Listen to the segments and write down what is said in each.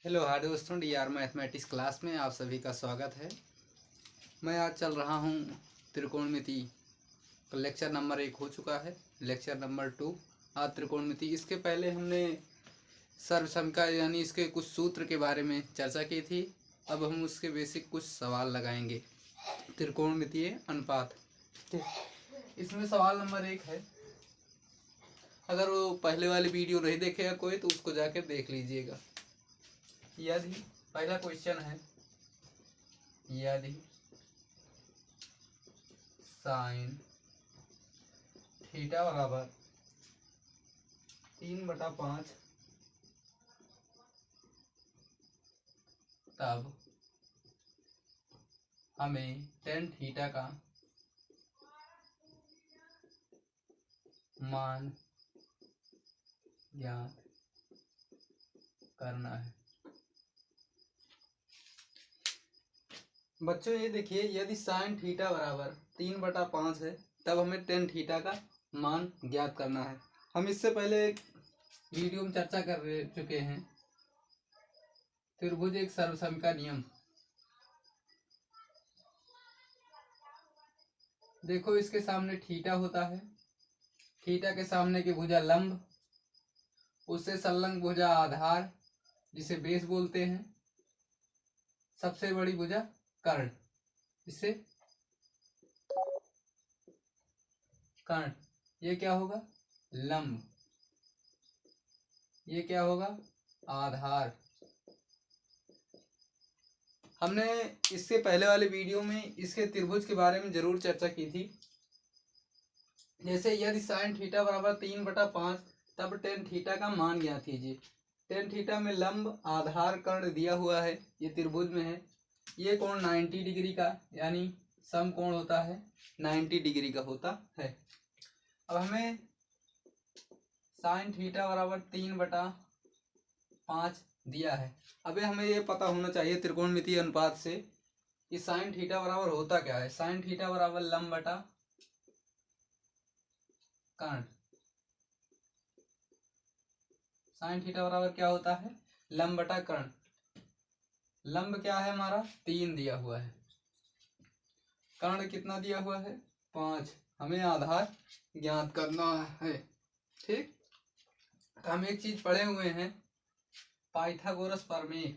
Hello hi दोस्तों, D R mathematics class में आप सभी का स्वागत है। मैं आज चल रहा हूँ त्रिकोणमिति का लेक्चर नंबर 1 हो चुका है। लेक्चर नंबर 2 आज त्रिकोणमिति। इसके पहले हमने सर्वसमीकरण यानी इसके कुछ सूत्र के बारे में चर्चा की थी। अब हम उसके बेसिक कुछ सवाल लगाएंगे। त्रिकोणमितीय अनुपात, इसमें सवाल नंबर 1 है। अगर वो पहले वाली वीडियो नहीं देखेगा कोई तो उसको जाकर देख लीजिएगा। यदि पहला क्वेश्चन है, यदि साइन थीटा बराबर 3/5 तब हमें टेन थीटा का मान ज्ञात करना है। बच्चों ये देखिए, यदि साइन थीटा बराबर 3/5 है तब हमें टेन थीटा का मान ज्ञात करना है। हम इससे पहले एक वीडियो में चर्चा कर चुके हैं त्रिभुज एक सर्वसम का नियम। देखो, इसके सामने थीटा होता है, थीटा के सामने की भुजा लंब, उससे संलग्न भुजा आधार जिसे बेस बोलते हैं, सबसे बड़ी भुजा कर्ण, इसे कर्ण। ये क्या होगा? लंब। ये क्या होगा? आधार। हमने इससे पहले वाले वीडियो में इसके त्रिभुज के बारे में जरूर चर्चा की थी। जैसे यदि साइन थीटा बराबर 3/5 तब टेन थीटा का मान ज्ञात कीजिए। टेन थीटा में लंब आधार कर्ण दिया हुआ है, ये त्रिभुज में है। ये कोण 90 डिग्री का यानी सम कोण होता है, 90 डिग्री का होता है। अब हमें साइन थीटा बराबर 3/5 दिया है। अब हमें ये पता होना चाहिए त्रिकोणमितीय अनुपात से कि साइन थीटा बराबर होता क्या है। साइन थीटा बराबर लंब बटा कर्ण। साइन थीटा बराबर क्या होता है? लंब बटा कर्ण। लंब क्या है हमारा? 3 दिया हुआ है, कर्ण कितना दिया हुआ है? 5। हमें आधार ज्ञात करना है। ठीक, तो हम एक चीज पढ़े हुए हैं, पाइथागोरस प्रमेय।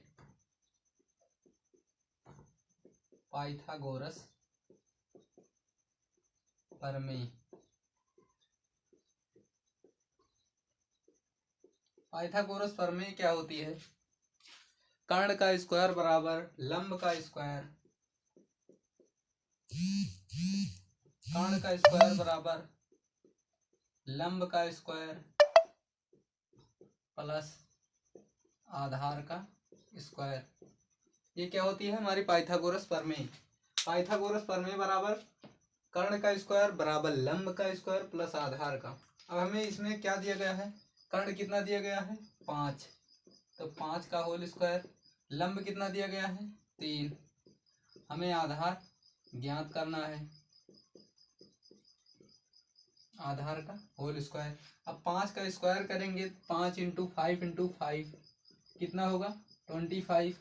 पाइथागोरस प्रमेय। पाइथागोरस प्रमेय क्या होती है? कर्ण का स्क्वायर बराबर लंब का स्क्वायर, कर्ण का स्क्वायर बराबर लंब का स्क्वायर प्लस आधार का स्क्वायर। ये क्या होती है? हमारी पाइथागोरस प्रमेय। पाइथागोरस प्रमेय बराबर कर्ण का स्क्वायर बराबर लंब का स्क्वायर प्लस आधार का। अब हमें इसमें क्या दिया गया है? कर्ण कितना दिया गया है? 5, तो 5 का होल स्क्वायर। लंब कितना दिया गया है? 3। हमें आधार ज्ञात करना है, आधार का होल स्क्वायर। अब 5 का स्क्वायर करेंगे, 5 × 5 × 5 कितना होगा? 25।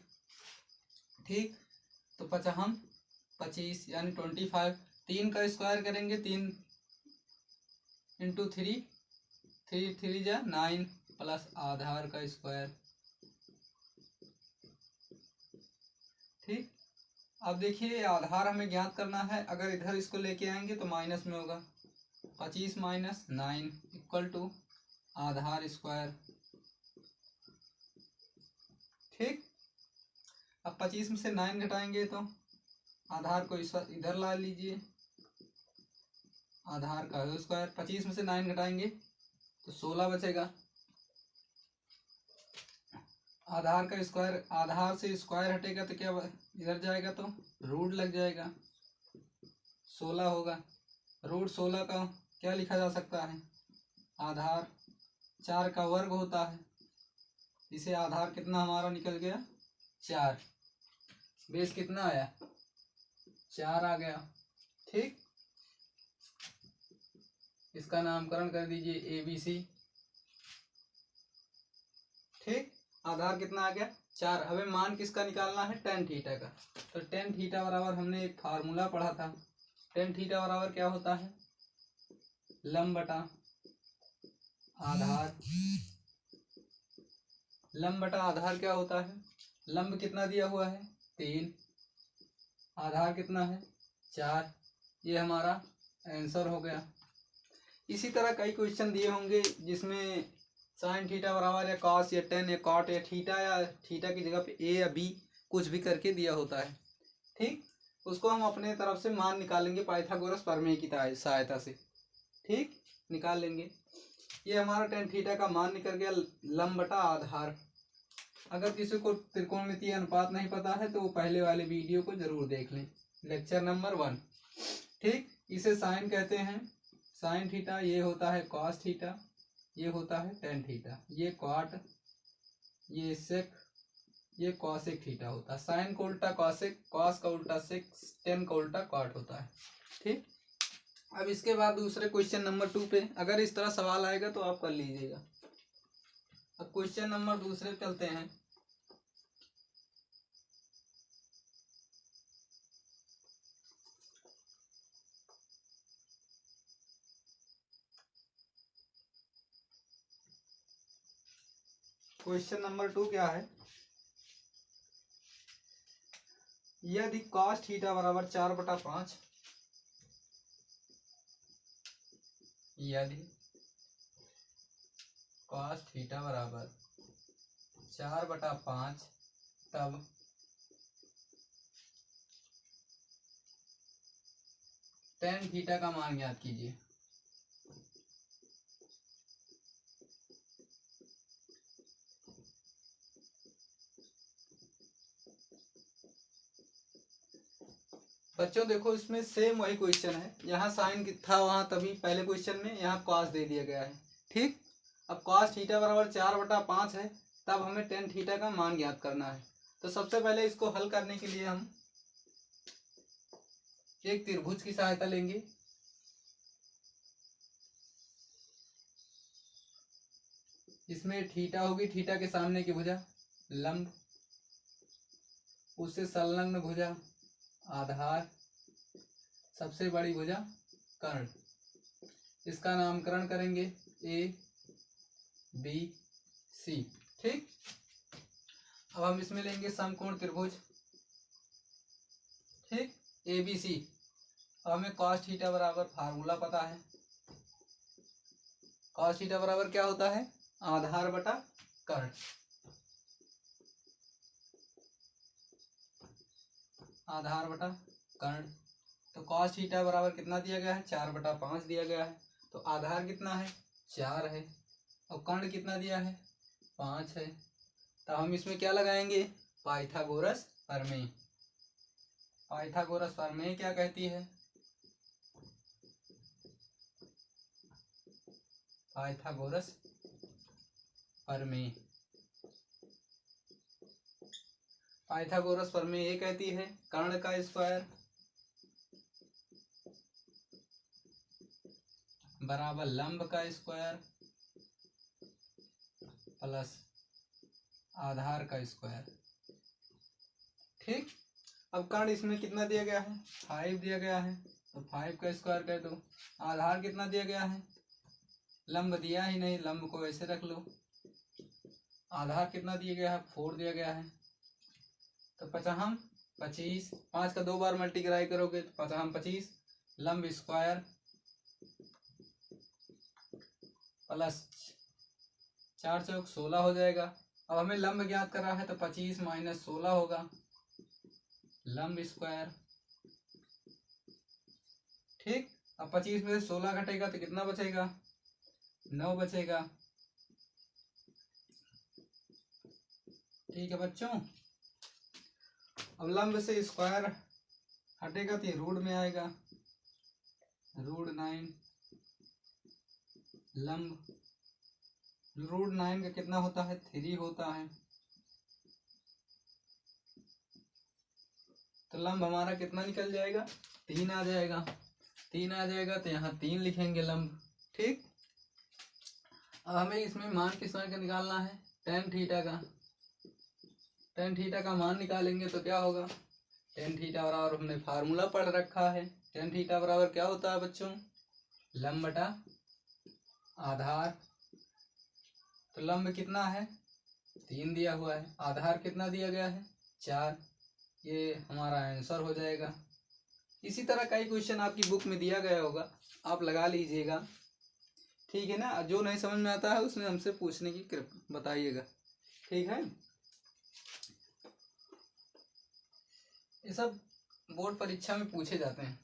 ठीक, तो 25 यानी 25। 3 का स्क्वायर करेंगे, 3 × 3, 3 3 जा 9 प्लस आधार का स्क्वायर। ठीक, अब देखिए आधार हमें ज्ञात करना है। अगर इधर इसको लेके आएंगे तो माइनस में होगा, 25 - 9 = आधार स्क्वायर। ठीक, अब 25 में से 9 घटाएंगे तो आधार को इधर ला लीजिए, आधार का स्क्वायर। 25 में से 9 घटाएंगे तो 16 बचेगा। आधार का स्क्वायर, आधार से स्क्वायर हटेगा तो क्या इधर जाएगा तो रूट लग जाएगा, 16 होगा। रूट 16 का क्या लिखा जा सकता है? आधार 4 का वर्ग होता है। इसे आधार कितना हमारा निकल गया? 4। बेस कितना आया? 4 आ गया। ठीक, इसका नामकरण कर दीजिए ABC। ठीक, आधार कितना आ गया? 4। हमें मान किसका निकालना है? टेन थीटा का। तो टेन थीटा बराबर हमने एक फार्मूला पढ़ा था। टेन थीटा बराबर क्या होता है? लंब बटा आधार। लंब बटा आधार क्या होता है? लंब कितना दिया हुआ है? 3। आधार कितना है? 4। ये हमारा आंसर हो गया। इसी तरह कई क्वेश्चन दिए होंगे जिसमें साइन थीटा बराबर या कॉस या टेन या कॉट या थीटा की जगह पे ए या बी कुछ भी करके दिया होता है। ठीक, उसको हम अपने तरफ से मान निकालेंगे पाइथागोरस प्रमेय की सहायता से। ठीक, निकाल लेंगे। ये हमारा टेन थीटा का मान निकल गया लंब बटा आधार। अगर किसी को त्रिकोणमितीय अनुपात नहीं पता है तो वो पहले वाले वीडियो को जरूर देख लें, लेक्चर नंबर 1। ठीक, इसे साइन कहते हैं। साइन थीटा ये होता है कॉस थीटा, ये होता है टेन थीटा, ये कॉट, ये सेक, ये कॉसेक थीटा होता है। साइन का उल्टा कॉसेक, कॉस का उल्टा सेक, टेन का उल्टा कॉट होता है। ठीक, अब इसके बाद दूसरे क्वेश्चन नंबर 2 पे अगर इस तरह सवाल आएगा तो आप कर लीजिएगा। अब क्वेश्चन नंबर दूसरे चलते हैं। क्वेश्चन नंबर 2 क्या है? यदि cos थीटा बराबर 4/5, यदि cos थीटा बराबर 4/5 तब टेन थीटा का मान ज्ञात कीजिए। बच्चों देखो इसमें सेम वही क्वेश्चन है, यहाँ साइन था वहां तभी पहले क्वेश्चन में, यहाँ cos दे दिया गया है। ठीक, अब cos थीटा बराबर 4/5 है तब हमें टेन थीटा का मान ज्ञात करना है। तो सबसे पहले इसको हल करने के लिए हम एक त्रिभुज की सहायता लेंगे। इसमें थीटा होगी, थीटा के सामने की भुजा लंब, उससे संलग्न भुजा आधार, सबसे बड़ी भुजा कर्ण। इसका नामकरण करेंगे ए बी सी। ठीक, अब हम इसमें लेंगे समकोण त्रिभुज। ठीक, ए बी सी। अब हमें cos थीटा बराबर फार्मूला पता है। cos थीटा बराबर क्या होता है? आधार बटा कर्ण। आधार बटा कर्ण। तो cos थीटा बराबर कितना दिया गया है? 4/5 दिया गया है। तो आधार कितना है? 4 है। और कर्ण कितना दिया है? 5 है। तो हम इसमें क्या लगाएंगे? पाइथागोरस प्रमेय। पाइथागोरस प्रमेय क्या कहती है? पाइथागोरस प्रमेय। पाइथागोरस प्रमेय ये कहती है कर्ण का स्क्वायर बराबर लंब का स्क्वायर प्लस आधार का स्क्वायर। ठीक, अब कर्ण इसमें कितना दिया गया है? 5 दिया गया है, तो 5 का स्क्वायर कर दो। आधार कितना दिया गया है? लंब दिया ही नहीं, लंब को ऐसे रख लो। आधार कितना दिया गया है? 4 दिया गया है। तो 5 25, 5 का 2 बार मल्टीप्लाई करोगे तो 5 25, लंब स्क्वायर प्लस 4 चौक 16 हो जाएगा। अब हमें लंब ज्ञात कर रहा है तो 25 - 16 होगा लंब स्क्वायर। ठीक, अब 25 में से 16 घटेगा तो कितना बचेगा? 9 बचेगा। ठीक है बच्चों, अब लंब से स्क्वायर हटेगा तो ये रूट में आएगा, √9 लंब। √9 का कितना होता है? 3 होता है। तो लंब हमारा कितना निकल जाएगा? 3 आ जाएगा। 3 आ जाएगा तो यहाँ 3 लिखेंगे लंब। ठीक, अब हमें इसमें मान किस तरह का निकालना है? टेन थीटा का। टेन थीटा का मान निकालेंगे तो क्या होगा, टेन थीटा बराबर हमने फार्मूला पढ़ रखा है। टेन थीटा बराबर क्या होता है बच्चों, लंब बटा आधार। तो लंब कितना है 3 दिया हुआ है, आधार कितना दिया गया है 4, ये हमारा आंसर हो जाएगा। इसी तरह कई क्वेश्चन आपकी बुक में दिया गया होगा, आप लगा लीजिएगा, ठीक है ना। जो नहीं समझ में आता है उसमें हमसे पूछने की कृपया बताइएगा, ठीक है। ये सब बोर्ड परीक्षा में पूछे जाते हैं।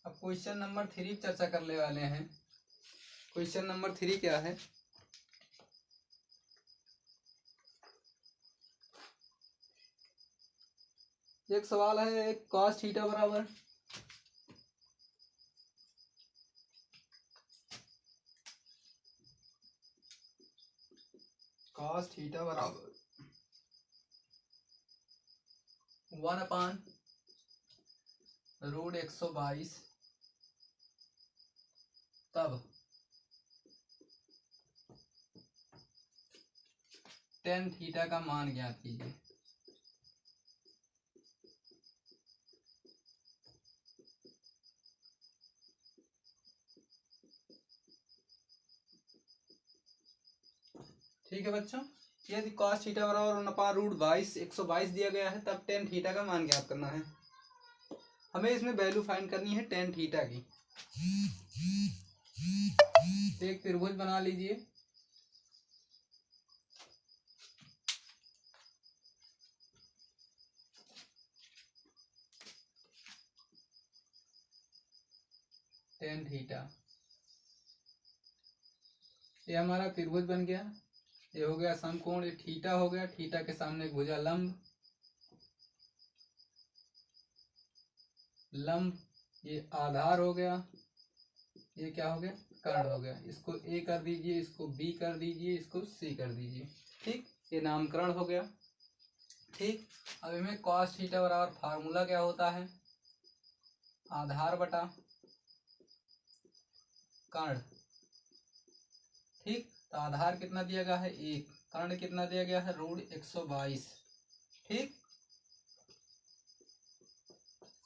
अब क्वेश्चन नंबर 3 चर्चा करने वाले हैं। क्वेश्चन नंबर 3 क्या है, एक सवाल है, एक cos थीटा बराबर cos थीटा बराबर 1/√122 तब टेन थीटा का मान ज्ञात कीजिए। ठीक है बच्चों, यदि cos थीटा बराबर 1/√22 दिया गया है तब टेन थीटा का मान ज्ञात करना है। हमें इसमें वैल्यू फाइंड करनी है टेन थीटा की। तो एक त्रिभुज बना लीजिए, टेन थीटा, ये हमारा त्रिभुज बन गया। ये हो गया समकोण, ये थीटा हो गया, थीटा के सामने एक भुजा लंब, लंब ये आधार हो गया, ये क्या हो गया कर्ण हो गया। इसको ए कर दीजिए, इसको बी कर दीजिए, इसको सी कर दीजिए, ठीक, ये नामकरण हो गया। ठीक, अब इनमें cos थीटा बराबर फार्मूला क्या होता है, आधार बटा कर्ण। ठीक, तो आधार कितना दिया गया है 1, कर्ण कितना दिया गया है √122। ठीक,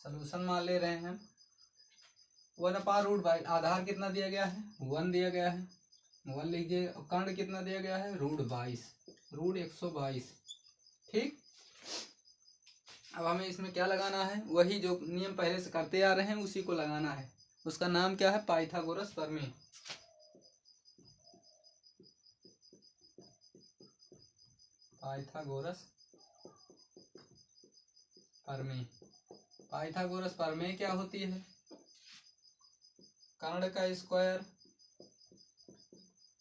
सलूशन मान ले रहे हैं हम। 1/√22, आधार कितना दिया गया है 1 दिया गया है, 1 लीजिए, और कर्ण कितना दिया गया है √122। ठीक, अब हमें इसमें क्या लगाना है, वही जो नियम पहले से करते आ रहे हैं उसी को लगाना है। उसका नाम क्या है, पाइथागोरस प्रमेय। पाइथागोरस प्रमेय, पाइथागोरस प्रमेय क्या होती है, कर्ण का स्क्वायर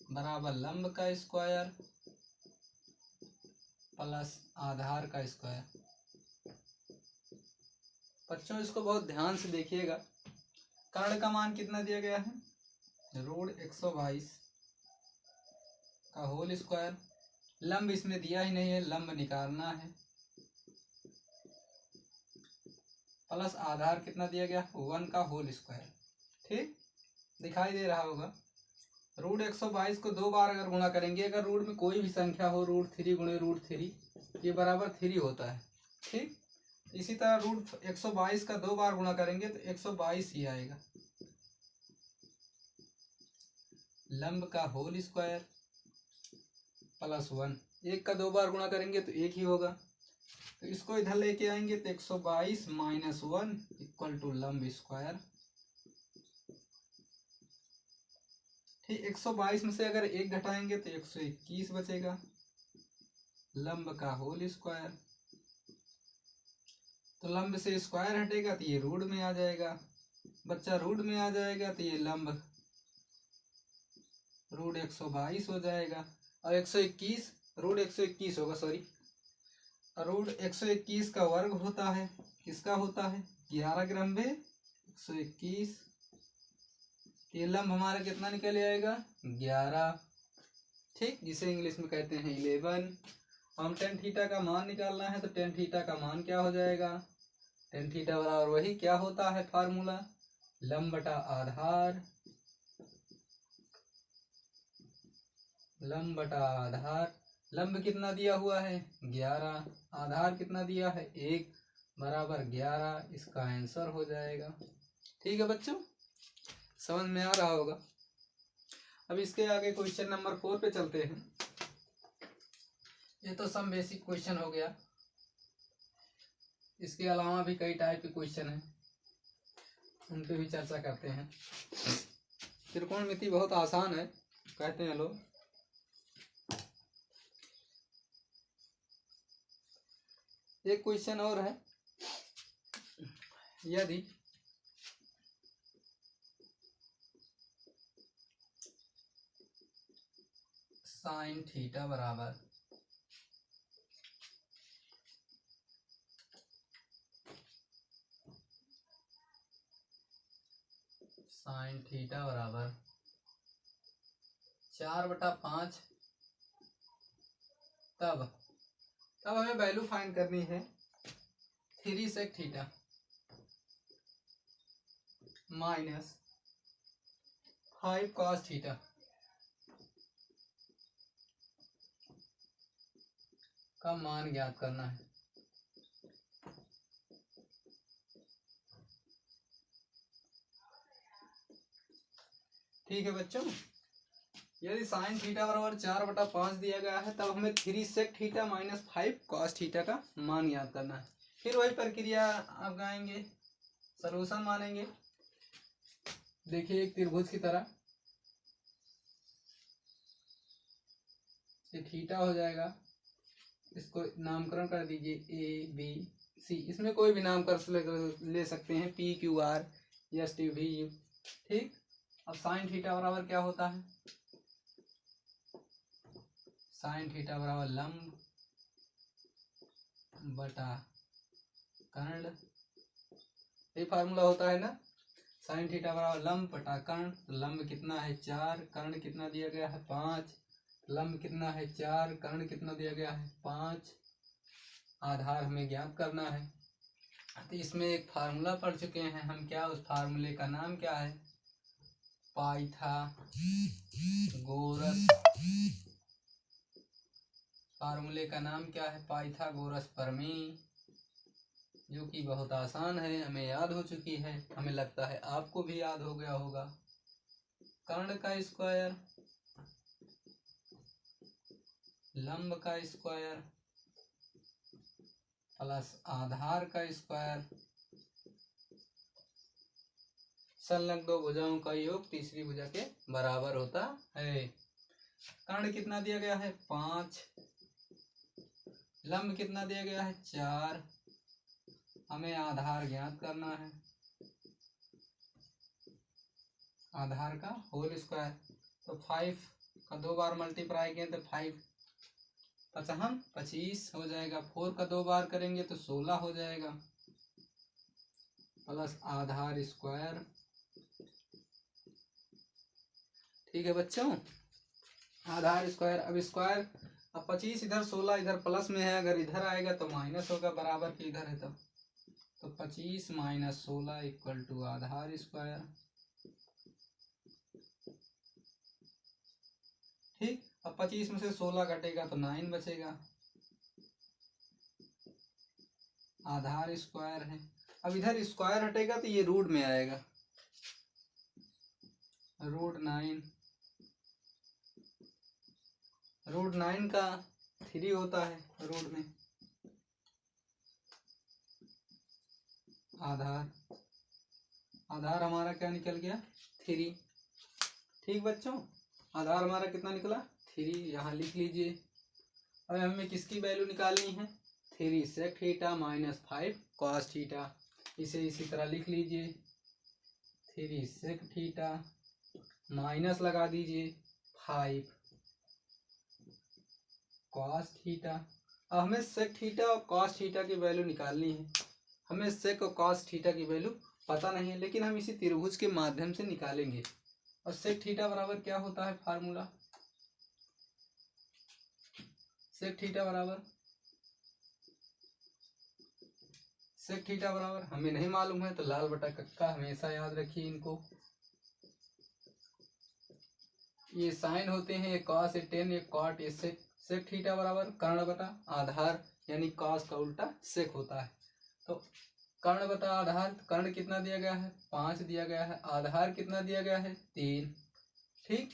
बराबर लंब का स्क्वायर प्लस आधार का स्क्वायर। बच्चों इसको बहुत ध्यान से देखिएगा, कर्ण का मान कितना दिया गया है √122 का होल स्क्वायर, लंब इसमें दिया ही नहीं है, लंब निकालना है, प्लस आधार कितना दिया गया 1 का होल स्क्वायर। ठीक, दिखाई दे रहा होगा। √122 को 2 बार अगर गुणा करेंगे, अगर रूट में कोई भी संख्या हो, √3 गुणे √3 ये बराबर 3 होता है। ठीक, इसी तरह √122 का 2 बार गुणा करेंगे तो 122 ही आएगा। लंब का होल स्क्वायर प्लस 1, 1 का 2 बार गुणा करेंगे तो 1 ही होगा, तो इसको इधर लेके आएंगे तो 122 - 1 इक्वल टू लंब स्क्वायर। ठीक, 122 में से अगर 1 घटाएंगे तो 121 बचेगा, लंब का होल स्क्वायर, तो लंब से स्क्वायर हटेगा तो ये रूट में आ जाएगा, बच्चा रूट में आ जाएगा तो ये लंब √122 हो जाएगा, और 121 √121 होगा, सॉरी, √121 का वर्ग होता है, किसका होता है 11 के लंबे 121, ये लंब हमारा कितना निकल आएगा 11। ठीक, जिसे इंग्लिश में कहते हैं 11। हम टेन थीटा का मान निकालना है, तो टेन थीटा का मान क्या हो जाएगा, टेन थीटा बराबर वही क्या होता है फार्मूला, लंब बटा आधार लंब बटा आधार। लंब कितना दिया हुआ है 11, आधार कितना दिया है 1 बराबर 11, इसका आंसर हो जाएगा। ठीक है बच्चों, समझ में आ रहा होगा। अब इसके आगे क्वेश्चन नंबर 4 पे चलते हैं। ये तो सम बेसिक क्वेश्चन हो गया, इसके अलावा भी कई टाइप के क्वेश्चन हैं, उन पे भी चर्चा करते हैं। त्रिकोणमिति बहुत आसान है कहते हैं लोग। एक क्वेश्चन और है, यदि साइन थीटा बराबर साइन थीटा बराबर 4/5, तब हमें वैल्यू फाइंड करनी है 3 sec theta minus 5 cos theta का मान ज्ञात करना है। ठीक है बच्चों, यदि साइन थीटा बराबर 4/5 दिया गया है, तब हमें 3 sec theta minus 5 cos theta का मान ज्ञात करना है। फिर वही प्रक्रिया आप गाएंगे, सलूशन मानेंगे। देखिए एक त्रिभुज की तरह ये थीटा हो जाएगा, इसको नामकरण कर दीजिए ए बी सी, इसमें कोई भी नाम कर ले सकते हैं, P Q R S T V you. ठीक, अब साइन थीटा बराबर क्या होता है, साइन थीटा बराबर लंब बटा कर्ण, ये फार्मूला होता है ना। साइन थीटा बराबर लंब बटा कर्ण, तो लंब कितना है 4, कर्ण कितना दिया गया है 5, लंब कितना है 4, कर्ण कितना दिया गया है 5, आधार हमें ज्ञात करना है। तो इसमें एक फार्मूला पढ़ चुके हैं हम, क्या उस फार्मूले का नाम क्या है, पाइथागोरस, फार्मूले का नाम क्या है पाइथागोरस प्रमेय, जो कि बहुत आसान है, हमें याद हो चुकी है, हमें लगता है आपको भी याद हो गया होगा। कर्ण का स्क्वायर लंब का स्क्वायर प्लस आधार का स्क्वायर संलग्न दो भुजाओं का योग तीसरी भुजा के बराबर होता है। कर्ण कितना दिया गया है 5, लंब कितना दिया गया है 4, हमें आधार ज्ञात करना है, आधार का होल स्क्वायर। तो 5 का 2 बार मल्टीप्लाई किया तो 5 25 हो जाएगा, 4 का 2 बार करेंगे तो 16 हो जाएगा, प्लस आधार स्क्वायर। ठीक है बच्चों, आधार स्क्वायर। अब स्क्वायर, अब 25 इधर 16 इधर प्लस में है, अगर इधर आएगा तो माइनस होगा, बराबर के इधर है तब, तो 25 माइनस 16 इक्वल टू आधार स्क्वायर। ठीक, अब 25 में से 16 घटेगा तो 9 बचेगा, आधार स्क्वायर है। अब इधर स्क्वायर हटेगा तो ये रूट में आएगा, √9, √9 का 3 होता है रूट में, आधार हमारा क्या निकल गया 3। ठीक बच्चों, आधार हमारा कितना निकला 3, यहाँ लिख लीजिए। अब हमें किसकी वैल्यू निकालनी है 3 sec theta minus 5 cos theta, इसे इसी तरह लिख लीजिए, 3 सेक थीटा माइनस लगा दीजिए 5 कॉस थीटा। अब हमें सेक थीटा और कॉस थीटा की वैल्यू निकालनी है, हमें सेक और कॉस थीटा की वैल्यू पता नहीं है, लेकिन हम इसी त्रिभुज के माध्यम से निकालेंगे। और सेक थीटा बराबर क्या होता है फार्मूला, सेक थीटा बराबर हमें नहीं मालूम है तो लाल बटा कक्का हमेशा याद रखिए इनको, ये साइन होते हैं, एक कॉस, एक टेन, एक कॉट, ये सेक। सेक थीटा बराबर कर्ण बटा आधार, यानी कॉस का उल्टा सेक होता है। तो कर्ण बटा आधार, कर्ण कितना दिया गया है 5 दिया गया है, आधार कितना दिया गया है 3। ठीक,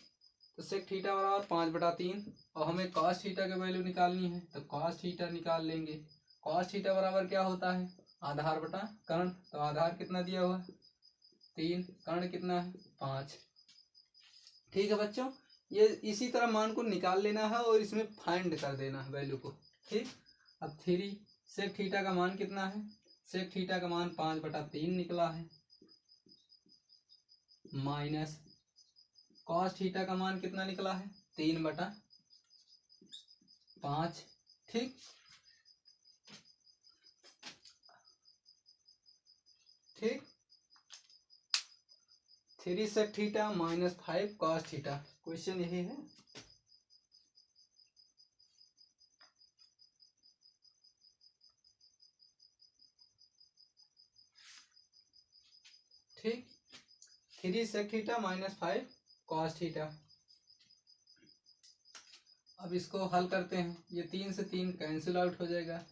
तो सेक थीटा बराबर 5/3। और हमें कॉस थीटा की वैल्यू निकालनी है, तो कॉस थीटा निकाल लेंगे। कॉस थीटा बराबर क्या होता है आधार बटा कर्ण, तो आधार कितना दिया हुआ है 3, कर्ण कितना है 5। ठीक है बच्चों, ये इसी तरह मान को निकाल लेना है और इसमें फाइंड कर देना है वैल्यू को। ठीक, अब 3 सेक थीटा का मान कितना है, सेक थीटा का मान 5/3 निकला है, माइनस कॉस थीटा का मान कितना निकला है 3/5। ठीक, ठीक, 3 sec theta minus 5 cos theta, question यही है। ठीक, 3 sec theta minus 5 cos theta. अब इसको हल करते हैं, ये 3 से 3 कैंसिल आउट हो जाएगा,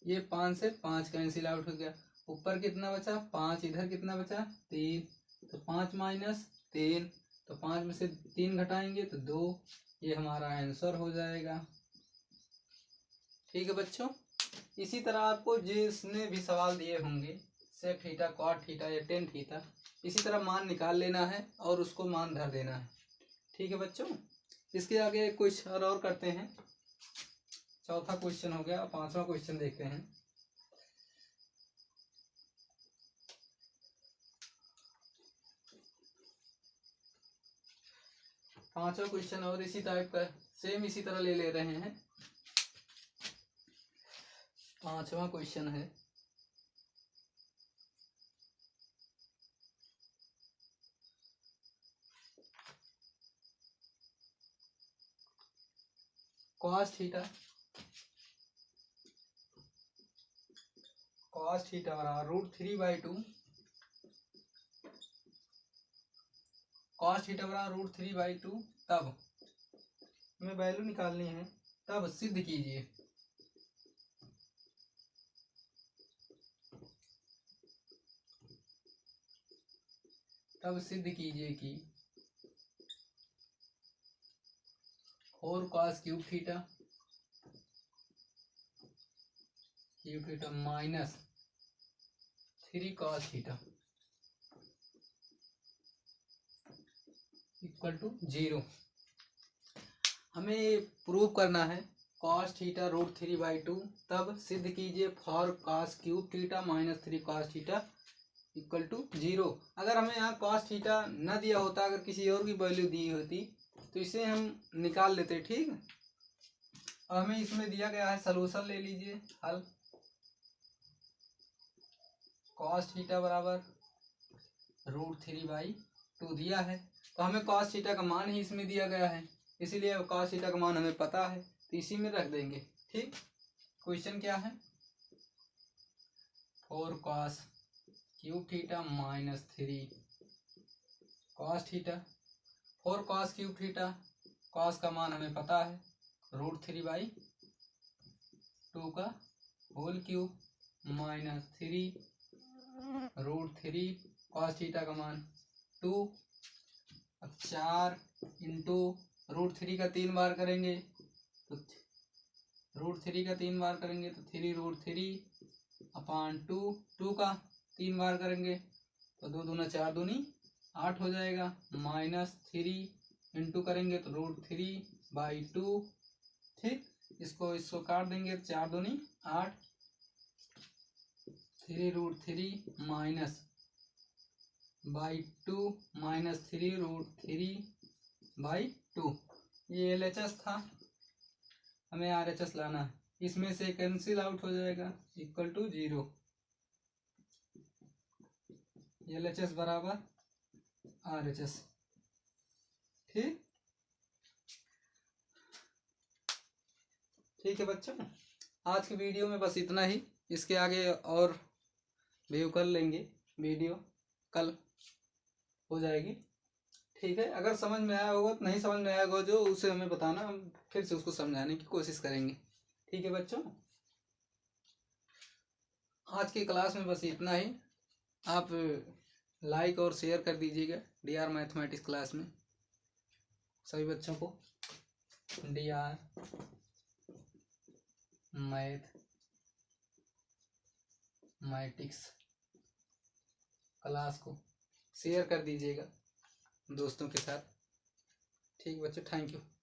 ये 5 से 5 कैंसिल आउट हो गया, ऊपर कितना बचा 5, इधर कितना बचा 3, तो 5 माइनस 3, तो 5 में से 3 घटाएंगे तो 2, ये हमारा आंसर हो जाएगा। ठीक है बच्चों, इसी तरह आपको जिसने भी सवाल दिए होंगे सेक थीटा, कॉट थीटा या टेन थीटा, इसी तरह मान निकाल लेना है और उसको मान धर देना है। ठीक है बच्चों, इसके आगे कुछ और करते हैं। चौथा क्वेश्चन हो गया, पांचवा क्वेश्चन देखते हैं। पांचवा क्वेश्चन और इसी टाइप का सेम इसी तरह ले रहे हैं। पांचवा क्वेश्चन है, कॉस थीटा, कॉस थीटा बराबर √3/2, कॉस थीटा बराबर √3/2, तब हमें वैल्यू निकालनी है, तब सिद्ध कीजिए। तब सिद्ध कीजिए कि 4 cos cube theta minus 3 cos theta equal to 0। हमें प्रूव करना है cos थीटा √3/2, तब सिद्ध कीजिए 4 cos cube theta minus 3 cos theta equal to 0। अगर हमें यहाँ cos थीटा न दिया होता, अगर किसी और की वैल्यू दी होती तो इसे हम निकाल लेते। ठीक, और हमें इसमें दिया गया है, सलूशन ले लीजिए, हल। cos थीटा बराबर √3/2 दिया है, तो हमें cos थीटा का मान ही इसमें दिया गया है, इसीलिए cos थीटा का मान हमें पता है, तो इसी में रख देंगे। ठीक, क्वेश्चन क्या है 4 cos cube theta minus 3 cos theta. 4 cos cube theta, cos का मान हमें पता है √3/2 का whole cube minus 3 √3 cos theta का मान 2। अब 4 इंटू √3 का 3 बार करेंगे तो √3 का 3 बार करेंगे तो 3√3/2, 2 का 3 बार करेंगे तो 2 दूना 4 दूनी 8 हो जाएगा, माइनस 3 इंटू करेंगे तो √3/2। ठीक, इसको काट देंगे तो 4 दूनी 8, 3√3 माइनस 3√3/2, ये LHS था, हमें RHS लाना है, इसमें से कैंसिल आउट हो जाएगा इक्वल टू 0। LHS बराबर RHS। ठीक, ठीक है बच्चों, आज की वीडियो में बस इतना ही। इसके आगे और व्यू कर लेंगे, वीडियो कल हो जाएगी। ठीक है, अगर समझ में आया होगा तो, नहीं समझ में आया होगा जो उसे हमें बताना, हम फिर से उसको समझाने की कोशिश करेंगे। ठीक है बच्चों, आज की क्लास में बस इतना ही। आप लाइक और शेयर कर दीजिएगा DR मैथमेटिक्स क्लास में सभी बच्चों को। DR मैथमेटिक्स क्लास को शेयर कर दीजिएगा दोस्तों के साथ। ठीक बच्चों, थैंक यू।